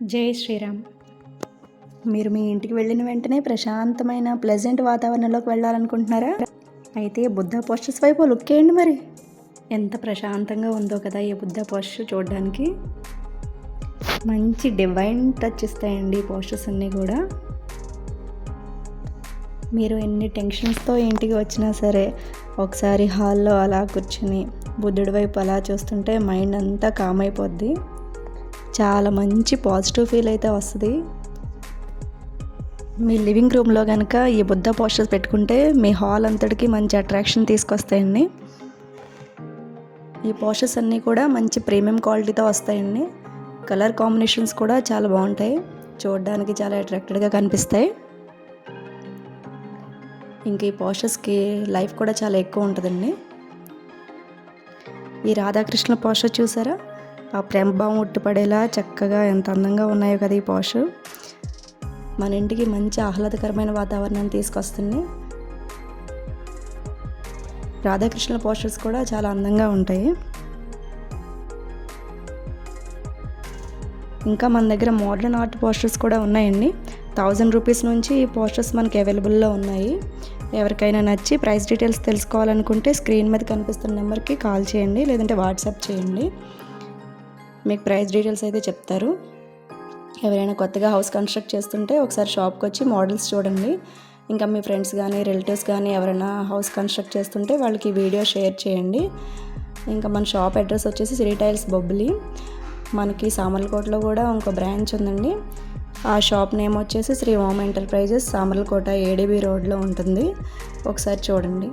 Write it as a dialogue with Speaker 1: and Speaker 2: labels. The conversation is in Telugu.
Speaker 1: జై శ్రీరామ్. మీరు మీ ఇంటికి వెళ్ళిన వెంటనే ప్రశాంతమైన ప్లెజెంట్ వాతావరణంలోకి వెళ్ళాలనుకుంటున్నారా? అయితే బుద్ధ పోస్టర్స్ వైపు లుక్ వేయండి. మరి ఎంత ప్రశాంతంగా ఉందో కదా ఈ బుద్ధ పోస్టర్ చూడడానికి. మంచి డివైన్ టచ్ ఇస్తాయండి ఈ పోస్టర్స్ అన్నీ కూడా. మీరు ఎన్ని టెన్షన్స్తో ఇంటికి వచ్చినా సరే ఒకసారి హాల్లో అలా కూర్చుని బుద్ధుడి వైపు అలా చూస్తుంటే మైండ్ అంతా కామ్ అయిపోద్ది. చాలా మంచి పాజిటివ్ ఫీల్ అయితే వస్తుంది. మీ లివింగ్ రూమ్లో కనుక ఈ బుద్ధ పోస్టర్స్ పెట్టుకుంటే మీ హాల్ అంతటికి మంచి అట్రాక్షన్ తీసుకొస్తాయండి. ఈ పోస్టర్స్ అన్నీ కూడా మంచి ప్రీమియం క్వాలిటీతో వస్తాయండి. కలర్ కాంబినేషన్స్ కూడా చాలా బాగుంటాయి, చూడడానికి చాలా అట్రాక్టెడ్గా కనిపిస్తాయి. ఇంక ఈ పోస్టర్స్కి లైఫ్ కూడా చాలా ఎక్కువ ఉంటుందండి. ఈ రాధాకృష్ణ పోస్టర్ చూసారా? ఆ ప్రేమభావం ఉట్టిపడేలా చక్కగా ఎంత అందంగా ఉన్నాయో కదా ఈ పోస్టర్. మన ఇంటికి మంచి ఆహ్లాదకరమైన వాతావరణాన్ని తీసుకొస్తుంది. రాధాకృష్ణ పోస్టర్స్ కూడా చాలా అందంగా ఉంటాయి. ఇంకా మన దగ్గర మోడర్న్ ఆర్ట్ పోస్టర్స్ కూడా ఉన్నాయండి. 1000 రూపీస్ నుంచి ఈ పోస్టర్స్ మనకి అవైలబుల్లో ఉన్నాయి. ఎవరికైనా నచ్చి ప్రైస్ డీటెయిల్స్ తెలుసుకోవాలనుకుంటే స్క్రీన్ మీద కనిపిస్తున్న నెంబర్కి కాల్ చేయండి, లేదంటే వాట్సాప్ చేయండి. మీకు ప్రైస్ డీటెయిల్స్ అయితే చెప్తారు. ఎవరైనా కొత్తగా హౌస్ కన్స్ట్రక్ట్ చేస్తుంటే ఒకసారి షాప్కి వచ్చి మోడల్స్ చూడండి. ఇంకా మీ ఫ్రెండ్స్ కానీ రిలేటివ్స్ కానీ ఎవరైనా హౌస్ కన్స్ట్రక్ట్ చేస్తుంటే వాళ్ళకి వీడియో షేర్ చేయండి. ఇంకా మన షాప్ అడ్రస్ వచ్చేసి శ్రీ టైల్స్ బొబ్బిలి. మనకి సామర్లకోటలో కూడా ఇంకో బ్రాంచ్ ఉందండి. ఆ షాప్ నేమ్ వచ్చేసి శ్రీ ఓం ఎంటర్ప్రైజెస్, సామర్లకోట ADB రోడ్లో ఉంటుంది. ఒకసారి చూడండి.